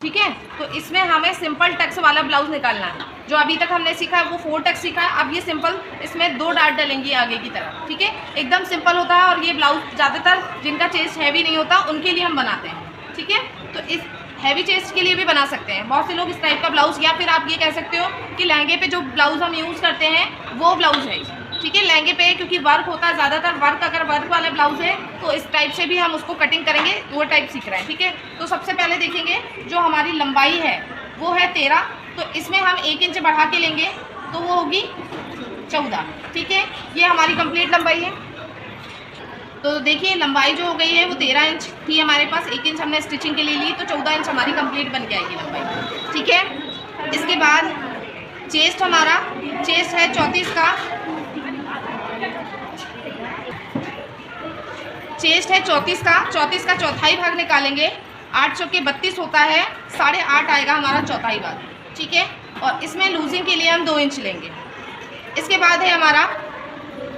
ठीक है। तो इसमें हमें सिंपल टक्स वाला ब्लाउज निकालना है। जो अभी तक हमने सीखा है वो 4 टक्स सीखा है। अब ये सिंपल, इसमें 2 डार्ट डलेंगी आगे की तरफ। ठीक है, एकदम सिंपल होता है और ये ब्लाउज ज़्यादातर जिनका चेस्ट हैवी नहीं होता उनके लिए हम बनाते हैं। ठीक है, तो इस हैवी चेस्ट के लिए भी बना सकते हैं बहुत से लोग इस टाइप का ब्लाउज, या फिर आप ये कह सकते हो कि लहंगे पे जो ब्लाउज हम यूज़ करते हैं वो ब्लाउज है। ठीक है, लहंगे पे क्योंकि वर्क होता है ज़्यादातर, वर्क अगर वर्क वाले ब्लाउज है तो इस टाइप से भी हम उसको कटिंग करेंगे, वो टाइप सीख रहे हैं। ठीक है, तो सबसे पहले देखेंगे जो हमारी लंबाई है वो है 13, तो इसमें हम 1 इंच बढ़ा के लेंगे तो वो होगी 14। ठीक है, ये हमारी कंप्लीट लंबाई है। तो देखिए लंबाई जो हो गई है वो 13 इंच थी हमारे पास, 1 इंच हमने स्टिचिंग के लिए ली, तो 14 इंच हमारी कंप्लीट बन के आएगी लंबाई। ठीक है, इसके बाद चेस्ट, हमारा चेस्ट है 34 का, चेस्ट है 34 का, 34 का चौथाई भाग निकालेंगे। 8 चौके 32 होता है, 8.5 आएगा हमारा चौथाई भाग। ठीक है, और इसमें लूजिंग के लिए हम 2 इंच लेंगे। इसके बाद है हमारा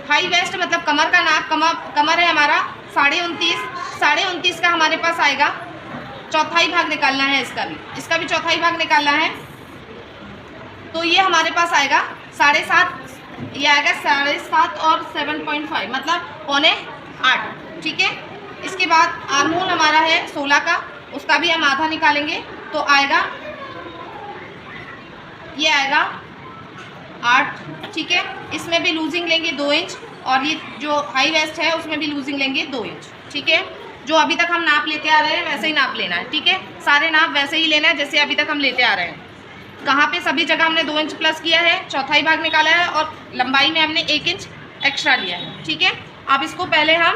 हाई वेस्ट, मतलब कमर का नाप, कमर है हमारा 29.5 का हमारे पास आएगा। चौथाई भाग निकालना है इसका भी चौथाई भाग निकालना है। तो ये हमारे पास आएगा 7.5, ये आएगा 7.5 और 7.5 मतलब 7.25। ठीक है, इसके बाद आर्म होल हमारा है 16 का, उसका भी हम आधा निकालेंगे तो आएगा, ये आएगा 8। ठीक है, इसमें भी लूजिंग लेंगे 2 इंच, और ये जो हाई वेस्ट है उसमें भी लूजिंग लेंगे 2 इंच। ठीक है, जो अभी तक हम नाप लेते आ रहे हैं वैसे ही नाप लेना है। ठीक है, सारे नाप वैसे ही लेना है जैसे अभी तक हम लेते आ रहे हैं। कहाँ पे सभी जगह हमने 2 इंच प्लस किया है, चौथाई भाग निकाला है, और लंबाई में हमने 1 इंच एक्स्ट्रा लिया है। ठीक है, अब इसको पहले हम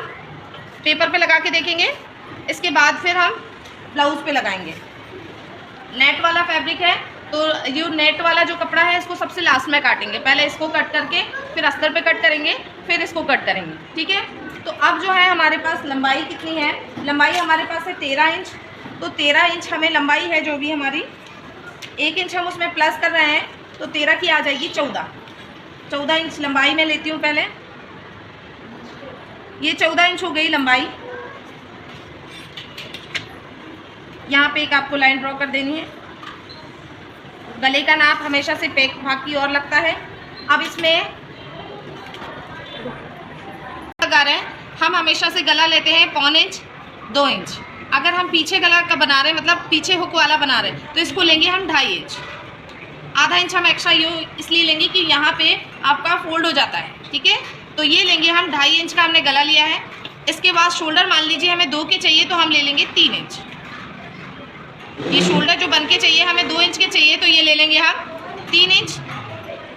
पेपर पे लगा के देखेंगे, इसके बाद फिर हम ब्लाउज पे लगाएंगे। नेट वाला फैब्रिक है तो ये नेट वाला जो कपड़ा है इसको सबसे लास्ट में काटेंगे, पहले इसको कट करके फिर अस्तर पे कट करेंगे, फिर इसको कट करेंगे। ठीक है, तो अब जो है हमारे पास लंबाई कितनी है, लंबाई हमारे पास है 13 इंच। तो 13 इंच हमें लंबाई है जो भी हमारी, 1 इंच हम उसमें प्लस कर रहे हैं तो 13 की आ जाएगी 14 इंच लंबाई में लेती हूँ पहले। ये 14 इंच हो गई लंबाई। यहाँ पे एक आपको लाइन ड्रॉ कर देनी है। गले का नाप हमेशा से बैक भाग की ओर लगता है। अब इसमें लगा रहे हैं, हम हमेशा से गला लेते हैं 1.25 इंच 2 इंच। अगर हम पीछे गला का बना रहे हैं, मतलब पीछे हुक वाला बना रहे हैं, तो इसको लेंगे हम 2.5 इंच। आधा इंच हम एक्स्ट्रा इसलिए लेंगे कि यहाँ पे आपका फोल्ड हो जाता है। ठीक है, तो ये लेंगे हम 2.5 इंच का हमने गला लिया है। इसके बाद शोल्डर मान लीजिए हमें 2 के चाहिए तो हम ले लेंगे 3 इंच। ये शोल्डर जो बन के चाहिए हमें 2 इंच के चाहिए तो ये ले लेंगे हम 3 इंच।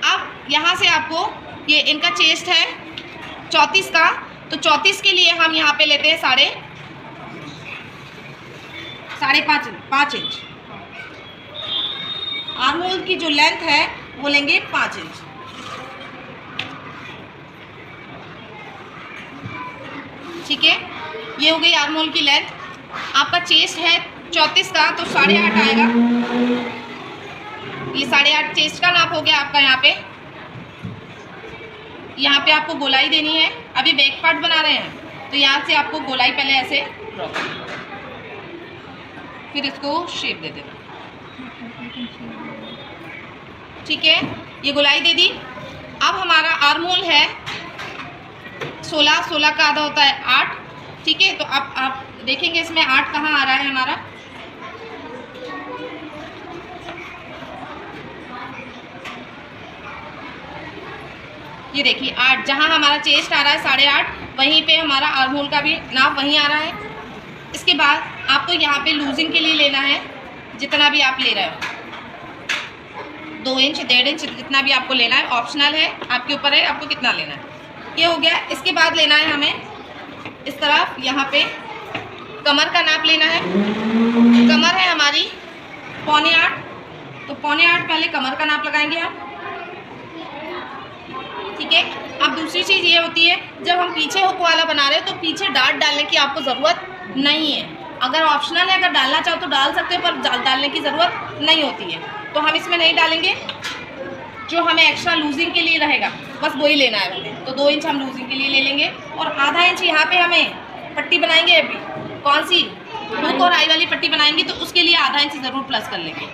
अब यहाँ से आपको ये इनका चेस्ट है 34 का, तो 34 के लिए हम यहाँ पे लेते हैं 5.5 इंच। आर्म होल की जो लेंथ है वो लेंगे 5 इंच। ठीक है, ये हो गई आर्म होल की लेंथ। आपका चेस्ट है 34 का तो 8.5 आएगा। ये 8.5 चेस्ट का नाप हो गया आपका। यहाँ पे आपको गोलाई देनी है। अभी बैक पार्ट बना रहे हैं तो यहाँ से आपको गोलाई पहले ऐसे ड्रॉ, फिर इसको शेप दे देना। ठीक है, ये गोलाई दे दी। अब हमारा आर्म होल है 16 का आधा होता है 8। ठीक है, तो अब आप देखेंगे इसमें 8 कहाँ आ रहा है हमारा, ये देखिए 8 जहाँ हमारा चेस्ट आ रहा है 8.5, वहीं पे हमारा आर्म होल का भी नाप वहीं आ रहा है। इसके बाद आपको यहाँ पे लूजिंग के लिए लेना है जितना भी आप ले रहे हो, 2 इंच 1.5 इंच जितना भी आपको लेना है, ऑप्शनल है, आपके ऊपर है आपको कितना लेना है। ये हो गया। इसके बाद लेना है हमें इस तरफ, यहाँ पे कमर का नाप लेना है। कमर है हमारी 7.25, तो 7.25 पहले कमर का नाप लगाएंगे आप। ठीक है, अब दूसरी चीज़ ये होती है जब हम पीछे हुक वाला बना रहे हैं तो पीछे डार्ट डालने की आपको ज़रूरत नहीं है। अगर ऑप्शनल है, अगर डालना चाहो तो डाल सकते हो, पर डालने की ज़रूरत नहीं होती है, तो हम इसमें नहीं डालेंगे। जो हमें एक्स्ट्रा लूजिंग के लिए रहेगा बस वही लेना है हमें, तो 2 इंच हम लूजिंग के लिए ले लेंगे। और आधा इंच यहाँ पे हमें पट्टी बनाएंगे। अभी कौन सी, हुक और आई वाली पट्टी बनाएंगे तो उसके लिए आधा इंच ज़रूर प्लस कर लेंगे।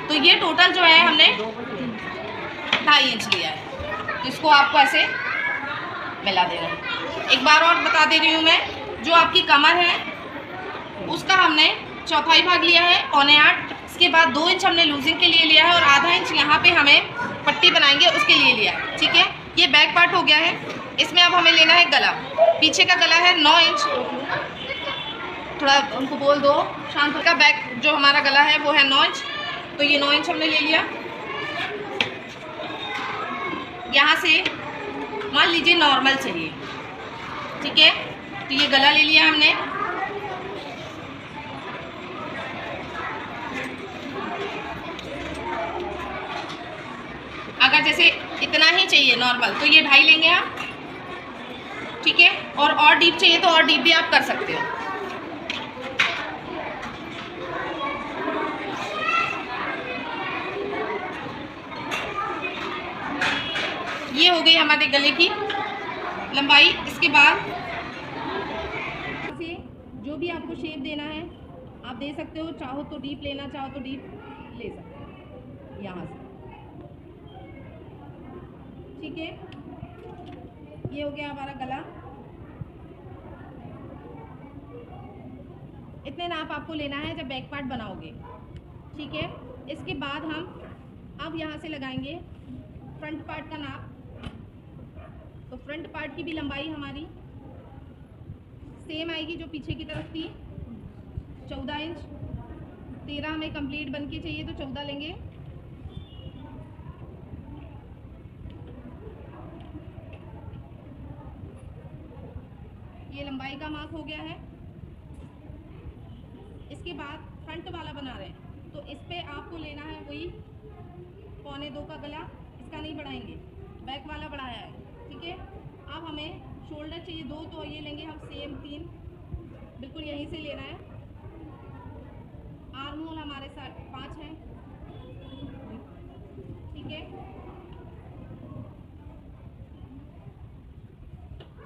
तो ये टोटल जो है हमने 2.5 इंच लिया है। तो इसको आपको ऐसे मिला देना है। एक बार और बता दे रही हूँ मैं, जो आपकी कमर है उसका हमने चौथाई भाग लिया है 7.25। इसके बाद 2 इंच हमने लूजिंग के लिए लिया है और आधा इंच यहाँ पे हमें पट्टी बनाएंगे उसके लिए लिया है। ठीक है, ये बैक पार्ट हो गया है। इसमें अब हमें लेना है गला। पीछे का गला है 9 इंच। थोड़ा उनको बोल दो शांत का। बैक जो हमारा गला है वो है 9 इंच। तो ये 9 इंच हमने ले लिया। यहाँ से मान लीजिए नॉर्मल चाहिए। ठीक है, तो ये गला ले लिया हमने। अगर जैसे इतना ही चाहिए नॉर्मल तो ये 2.5 लेंगे आप। ठीक है, और डीप चाहिए तो और डीप भी आप कर सकते हो। ये हो गई हमारे गले की लंबाई। इसके बाद से जो भी आपको शेप देना है आप दे सकते हो। चाहो तो डीप लेना, चाहो तो डीप ले सकते हो यहाँ से। ठीक है, ये हो गया हमारा गला। इतने नाप आपको लेना है जब बैक पार्ट बनाओगे। ठीक है, इसके बाद हम अब यहाँ से लगाएंगे फ्रंट पार्ट का नाप। तो फ्रंट पार्ट की भी लंबाई हमारी सेम आएगी जो पीछे की तरफ थी, 14 इंच। 13 हमें कंप्लीट बन के चाहिए तो 14 लेंगे। ये लंबाई का माप हो गया है। इसके बाद फ्रंट वाला बना रहे हैं तो इस पे आपको लेना है वही 1.25 का गला। इसका नहीं बढ़ाएंगे, बैक वाला बढ़ाया है। ठीक है, अब हमें शोल्डर चाहिए 2 तो ये लेंगे हम सेम 3, बिल्कुल यहीं से लेना है। आर्म होल हमारे साथ 5 है। ठीक है,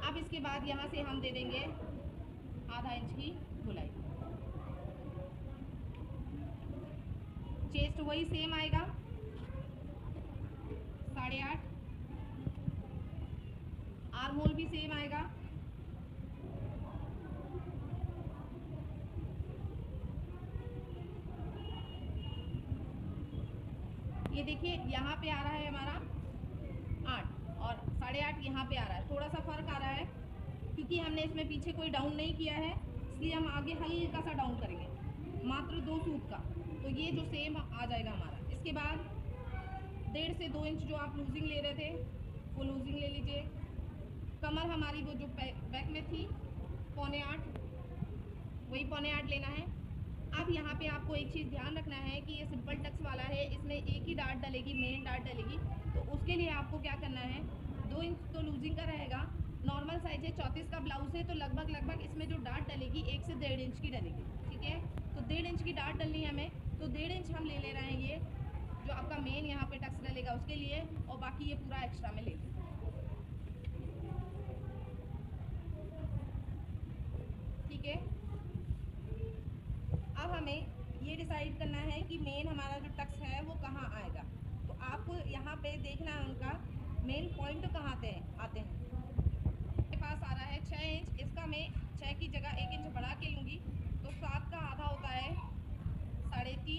अब इसके बाद यहाँ से हम दे देंगे आधा इंच की गोलाई। चेस्ट वही सेम आएगा 8.5। आर्म होल भी सेम आएगा। ये देखिए यहाँ पे आ रहा है हमारा 8 और 8.5 यहाँ पे आ रहा है। थोड़ा सा फर्क आ रहा है क्योंकि हमने इसमें पीछे कोई डाउन नहीं किया है, इसलिए हम आगे हल्का सा डाउन करेंगे, मात्र 2 सूट का। तो ये जो सेम आ जाएगा हमारा। इसके बाद 1.5 से 2 इंच जो आप लूजिंग ले रहे थे वो लूजिंग ले लीजिए। कमर हमारी वो जो बैक में थी 7.25, वही 7.25 लेना है। अब यहाँ पे आपको एक चीज़ ध्यान रखना है कि ये सिंपल टक्स वाला है, इसमें एक ही डार्ट डलेगी, मेन डार्ट डलेगी। तो उसके लिए आपको क्या करना है, 2 इंच तो लूजिंग का रहेगा। नॉर्मल साइज है 34 का ब्लाउज है तो लगभग इसमें जो डार्ट डलेगी 1 से 1.5 इंच की डलेगी। ठीक है, तो 1.5 इंच की डार्ट डलनी है हमें। तो 1.5 इंच हम ले रहे हैं ये जो आपका मेन यहाँ पे टक्स डलेगा उसके लिए, और बाकी ये पूरा एक्स्ट्रा में ले लें। ठीक है, अब हमें ये डिसाइड करना है कि मेन हमारा जो टक्स है वो कहाँ आएगा। तो आपको यहाँ पे देखना है उनका मेन पॉइंट कहाँ आते हैं। मेरे पास आ रहा है 6 इंच। इसका मैं 6 की जगह 1 इंच बढ़ा के लूँगी तो 7 का आधा होता है 3.5।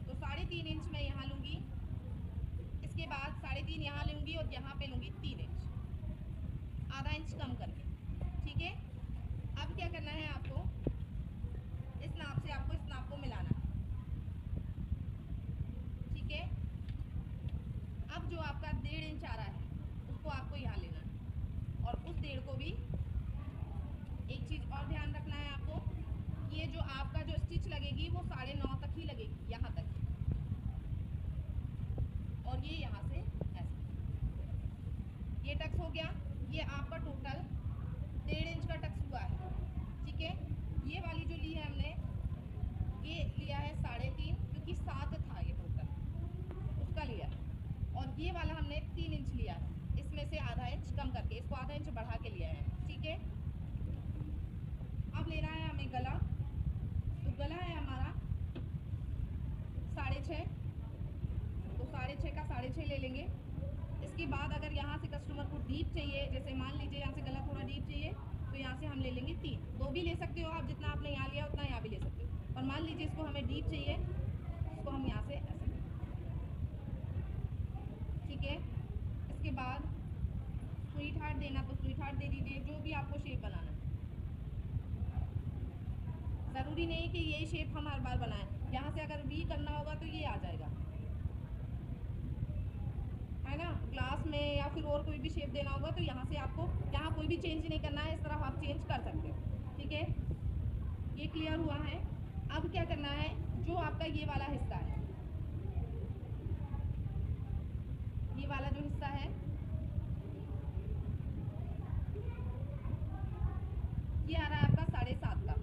तो 3.5 इंच मैं यहाँ लूँगी। इसके बाद 3.5 यहाँ लूँगी और यहाँ पे लूँगी 3 इंच, आधा इंच कम करके। ठीक है, अब क्या करना है आपको, इस नाप से आपको इस नाप को मिलाना है। ठीक है, अब जो आपका 1.5 इंच आ रहा है उसको आपको यहाँ लेना है और उस 1.5 को भी। एक चीज़ और ध्यान रखना है आपको, ये जो आपका जो स्टिच लगेगी वो 9.5 तक ही लगेगी, यहाँ तक। और ये यहाँ से ऐसे। ये टक्स हो गया। ये आपका टोटल 1.5 इंच का टक्स हुआ है। ठीक है, ये वाली जो ली है हमने, ये लिया है 3.5 क्योंकि 7 था ये टोटल, उसका लिया। और ये वाला हमने 3 इंच लिया है, इसमें से आधा इंच कम करके इसको आधा इंच बढ़ा के लिया है। ठीक है, अब लेना है हमें पे गला, तो गला है हमारा 6.5, तो 6.5 का 6.5 ले लेंगे। इसके बाद अगर यहाँ से कस्टमर को डीप चाहिए, जैसे मान लीजिए यहाँ से गला थोड़ा डीप चाहिए, तो यहाँ से हम ले लेंगे 3, 2 भी ले सकते हो आप, जितना आपने यहाँ लिया उतना यहाँ भी ले सकते हो। और मान लीजिए इसको हमें डीप चाहिए, इसको हम यहाँ से ऐसे, ठीक है। इसके बाद स्वीट हार्ट देना तो स्वीट हार्ट दे दीजिए, जो भी आपको शेप बनाना है। ज़रूरी नहीं कि यही शेप हम हर बार बनाएं, यहाँ से अगर वी करना होगा तो ये आ जाएगा, है ना। ग्लास में या फिर और कोई भी शेप देना होगा तो यहाँ से आपको, यहाँ कोई भी चेंज नहीं करना है, इस तरह आप चेंज कर सकते हो, ठीक है। ये क्लियर हुआ है। अब क्या करना है, जो आपका ये वाला हिस्सा है, ये वाला जो हिस्सा है, ये आ रहा है आपका 7.5 का,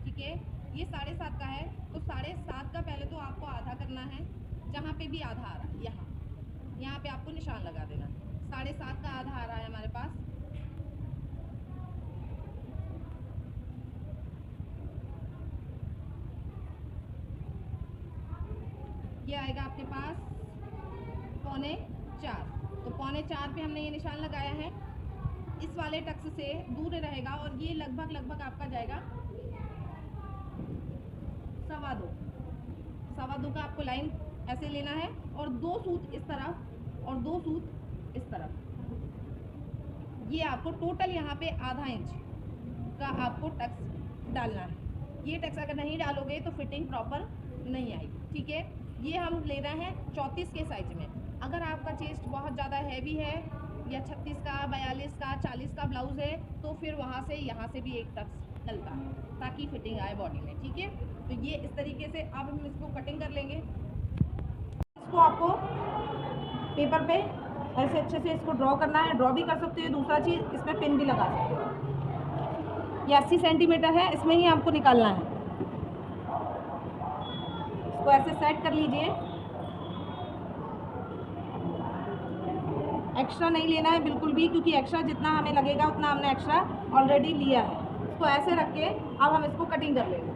ठीक है। ये 7.5 का है, तो 7.5 का पहले तो आपको आधा करना है, जहाँ पे भी आधा आ रहा है, यहाँ पे आपको निशान लगा देना। 7.5 का आधा आ रहा है हमारे पास, ये आएगा आपके पास 3.25, तो 3.25 पे हमने ये निशान लगाया है। इस वाले टक्स से दूर रहेगा और ये लगभग आपका जाएगा 2.25 का आपको लाइन ऐसे लेना है, और 2 सूत इस तरफ और 2 सूत इस तरफ। ये आपको टोटल यहाँ पे आधा इंच का आपको टक्स डालना है। ये टक्स अगर नहीं डालोगे तो फिटिंग प्रॉपर नहीं आएगी, ठीक है। ये हम ले रहे हैं 34 के साइज में। अगर आपका चेस्ट बहुत ज़्यादा हैवी है, या 36 का, 42 का, 40 का ब्लाउज़ है, तो फिर वहाँ से यहाँ से भी एक टक्स डलता है, ताकि फिटिंग आए बॉडी में, ठीक है। तो ये इस तरीके से अब हम इसको कटिंग कर लेंगे। इसको आपको पेपर पे ऐसे अच्छे से इसको ड्रॉ करना है, ड्रॉ भी कर सकते हो। दूसरा चीज़, इसमें पिन भी लगा सकते हो। ये 80 सेंटीमीटर है, इसमें ही आपको निकालना है। इसको ऐसे सेट कर लीजिए। एक्स्ट्रा नहीं लेना है बिल्कुल भी, क्योंकि एक्स्ट्रा जितना हमें लगेगा उतना हमने एक्स्ट्रा ऑलरेडी लिया है। इसको ऐसे रख के अब हम इसको कटिंग कर लेंगे।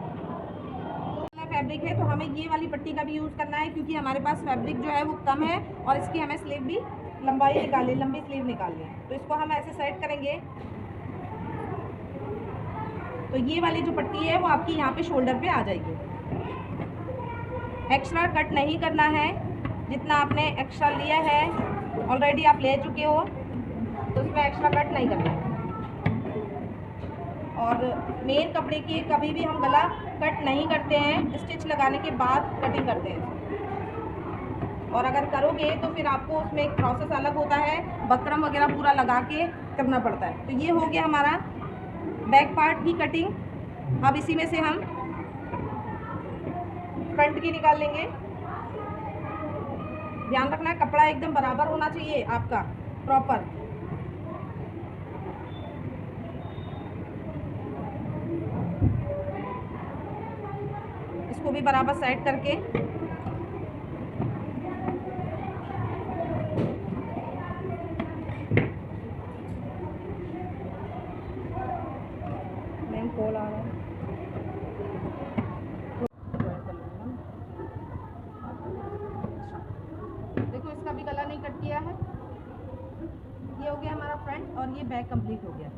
फैब्रिक है तो हमें ये वाली पट्टी का भी यूज़ करना है, क्योंकि हमारे पास फैब्रिक जो है वो कम है, और इसकी हमें स्लीव भी लंबाई निकालनी, लंबी स्लीव निकालनी है। तो इसको हम ऐसे सेट करेंगे। तो ये वाली जो पट्टी है वो आपकी यहाँ पे शोल्डर पे आ जाएगी। एक्स्ट्रा कट नहीं करना है, जितना आपने एक्स्ट्रा लिया है ऑलरेडी आप ले चुके हो, तो उसमें एक्स्ट्रा कट नहीं करना है। और मेन कपड़े की कभी भी हम गला कट नहीं करते हैं, स्टिच लगाने के बाद कटिंग करते हैं। और अगर करोगे तो फिर आपको उसमें एक प्रोसेस अलग होता है, बकरम वगैरह पूरा लगा के करना पड़ता है। तो ये हो गया हमारा बैक पार्ट की कटिंग। अब इसी में से हम फ्रंट की निकाल लेंगे। ध्यान रखना कपड़ा एकदम बराबर होना चाहिए आपका, प्रॉपर। इसको भी बराबर सेट करके मैम कॉल आ रहा है। देखो इसका भी गला नहीं कट किया है। ये हो गया हमारा फ्रंट और ये बैक कंप्लीट हो गया।